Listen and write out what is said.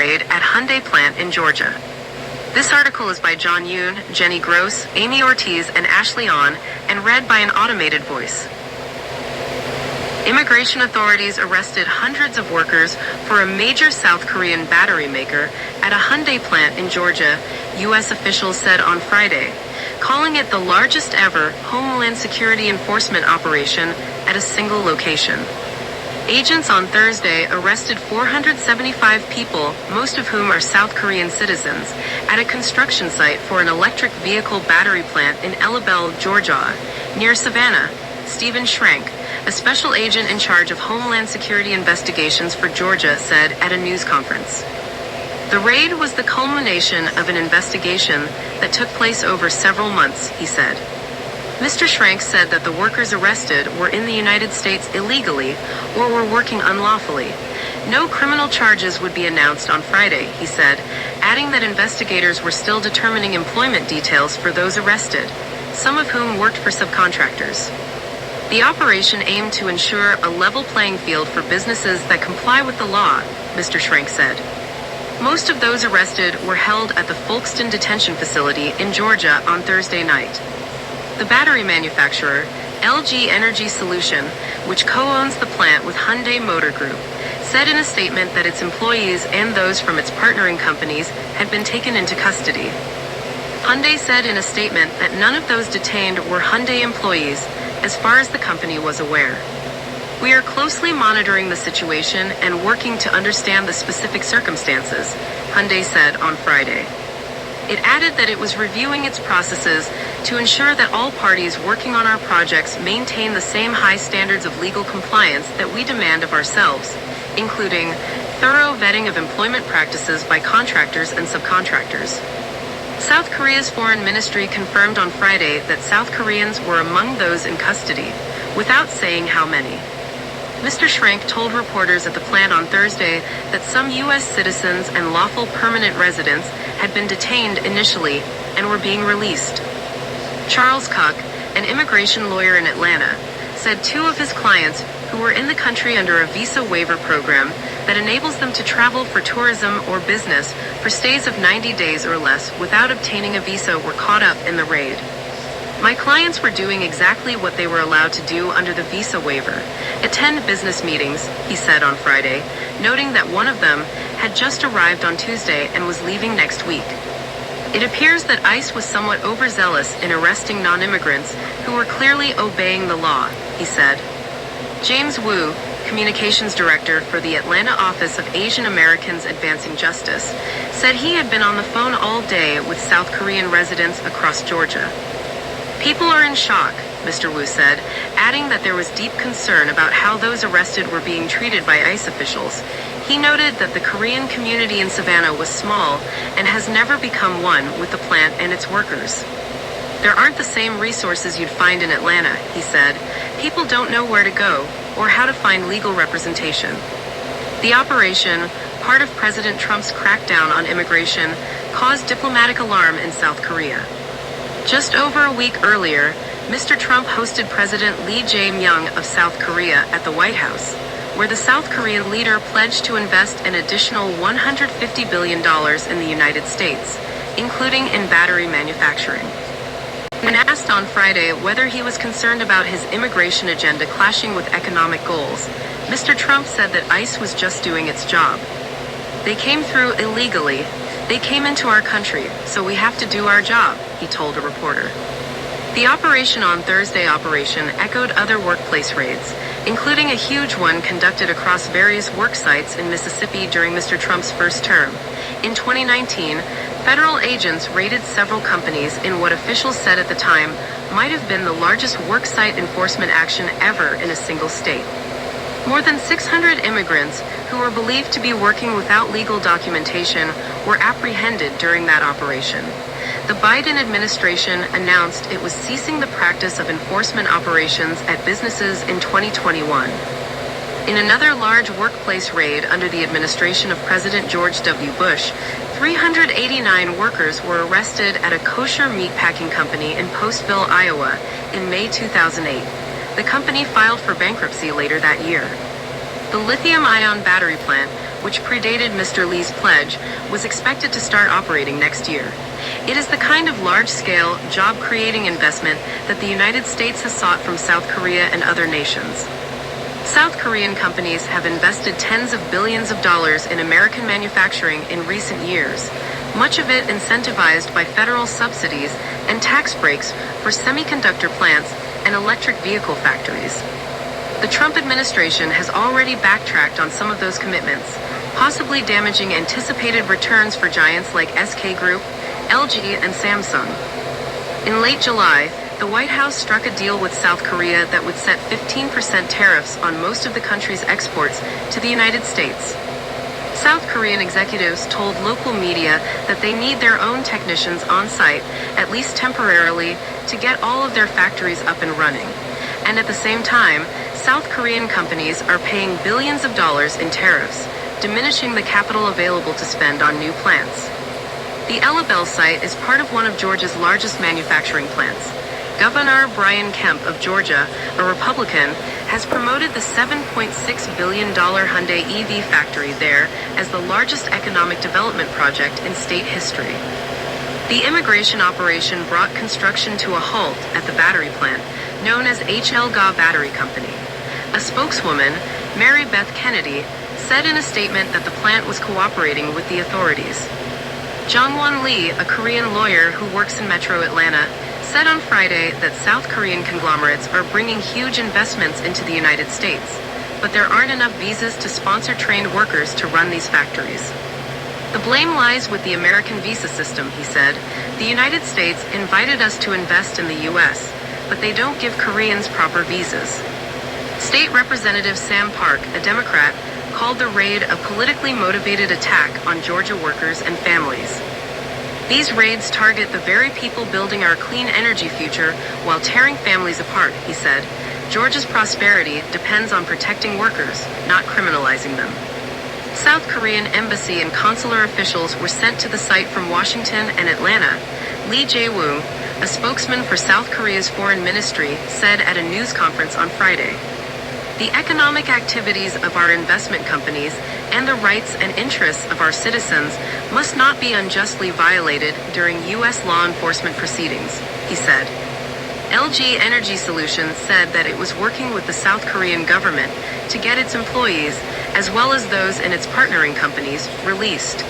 raid at Hyundai plant in Georgia. This article is by John Yoon, Jenny Gross, Amy Ortiz, and Ashley On, and read by an automated voice. Immigration authorities arrested hundreds of workers for a major South Korean battery maker at a Hyundai plant in Georgia, U.S. officials said on Friday, calling it the largest ever Homeland Security enforcement operation at a single location. Agents on Thursday arrested 475 people, most of whom are South Korean citizens, at a construction site for an electric vehicle battery plant in Elabelle, Georgia, near Savannah. Stephen Schrank, a special agent in charge of Homeland Security Investigations for Georgia, said at a news conference. The raid was the culmination of an investigation that took place over several months, he said. Mr. Schrank said that the workers arrested were in the United States illegally or were working unlawfully. No criminal charges would be announced on Friday, he said, adding that investigators were still determining employment details for those arrested, some of whom worked for subcontractors. The operation aimed to ensure a level playing field for businesses that comply with the law, Mr. Schrank said. Most of those arrested were held at the Folkston detention facility in Georgia on Thursday night. The battery manufacturer, LG Energy Solution, which co-owns the plant with Hyundai Motor Group, said in a statement that its employees and those from its partnering companies had been taken into custody. Hyundai said in a statement that none of those detained were Hyundai employees, as far as the company was aware. We are closely monitoring the situation and working to understand the specific circumstances, Hyundai said on Friday. It added that it was reviewing its processes to ensure that all parties working on our projects maintain the same high standards of legal compliance that we demand of ourselves, including thorough vetting of employment practices by contractors and subcontractors. South Korea's foreign ministry confirmed on Friday that South Koreans were among those in custody, without saying how many. Mr. Schrank told reporters at the plant on Thursday that some U.S. citizens and lawful permanent residents had been detained initially and were being released. Charles Cook, an immigration lawyer in Atlanta, said two of his clients who were in the country under a visa waiver program that enables them to travel for tourism or business for stays of 90 days or less without obtaining a visa were caught up in the raid. My clients were doing exactly what they were allowed to do under the visa waiver, attend business meetings, he said on Friday, noting that one of them had just arrived on Tuesday and was leaving next week. It appears that ICE was somewhat overzealous in arresting non-immigrants who were clearly obeying the law, he said. James Wu, communications director for the Atlanta office of Asian Americans Advancing Justice, said he had been on the phone all day with South Korean residents across Georgia. People are in shock, Mr. Wu said, adding that there was deep concern about how those arrested were being treated by ICE officials. He noted that the Korean community in Savannah was small and has never become one with the plant and its workers. There aren't the same resources you'd find in Atlanta, he said. People don't know where to go or how to find legal representation. The operation, part of President Trump's crackdown on immigration, caused diplomatic alarm in South Korea. Just over a week earlier, Mr. Trump hosted President Lee Jae-myung of South Korea at the White House, where the South Korean leader pledged to invest an additional $150 billion in the United States, including in battery manufacturing. When asked on Friday whether he was concerned about his immigration agenda clashing with economic goals, Mr. Trump said that ICE was just doing its job. They came through illegally. They came into our country, so we have to do our job, he told a reporter. The operation on Thursday echoed other workplace raids, including a huge one conducted across various work sites in Mississippi during Mr. Trump's first term. In 2019, federal agents raided several companies in what officials said at the time might have been the largest worksite enforcement action ever in a single state. More than 600 immigrants who were believed to be working without legal documentation were apprehended during that operation. The Biden administration announced it was ceasing the practice of enforcement operations at businesses in 2021. In another large workplace raid under the administration of President George W. Bush, 389 workers were arrested at a kosher meatpacking company in Postville, Iowa, in May 2008. The company filed for bankruptcy later that year. The lithium-ion battery plant, which predated Mr. Lee's pledge, was expected to start operating next year. It is the kind of large-scale, job-creating investment that the United States has sought from South Korea and other nations. South Korean companies have invested tens of billions of dollars in American manufacturing in recent years, much of it incentivized by federal subsidies and tax breaks for semiconductor plants and electric vehicle factories. The Trump administration has already backtracked on some of those commitments, possibly damaging anticipated returns for giants like SK Group, LG, and Samsung. In late July, the White House struck a deal with South Korea that would set 15% tariffs on most of the country's exports to the United States. South Korean executives told local media that they need their own technicians on site, at least temporarily, to get all of their factories up and running. And at the same time, South Korean companies are paying billions of dollars in tariffs, diminishing the capital available to spend on new plants. The Ellabelle site is part of one of Georgia's largest manufacturing plants. Governor Brian Kemp of Georgia, a Republican, has promoted the $7.6 billion Hyundai EV factory there as the largest economic development project in state history. The immigration operation brought construction to a halt at the battery plant, known as HLGA Battery Company. A spokeswoman, Mary Beth Kennedy, said in a statement that the plant was cooperating with the authorities. Jong-won Lee, a Korean lawyer who works in Metro Atlanta, said on Friday that South Korean conglomerates are bringing huge investments into the United States, but there aren't enough visas to sponsor trained workers to run these factories. The blame lies with the American visa system, he said. The United States invited us to invest in the U.S., but they don't give Koreans proper visas. State Representative Sam Park, a Democrat, called the raid a politically motivated attack on Georgia workers and families. These raids target the very people building our clean energy future while tearing families apart, he said. Georgia's prosperity depends on protecting workers, not criminalizing them. South Korean embassy and consular officials were sent to the site from Washington and Atlanta. Lee Jae-woo, a spokesman for South Korea's foreign ministry, said at a news conference on Friday. The economic activities of our investment companies and the rights and interests of our citizens must not be unjustly violated during U.S. law enforcement proceedings, he said. LG Energy Solutions said that it was working with the South Korean government to get its employees, as well as those in its partnering companies, released.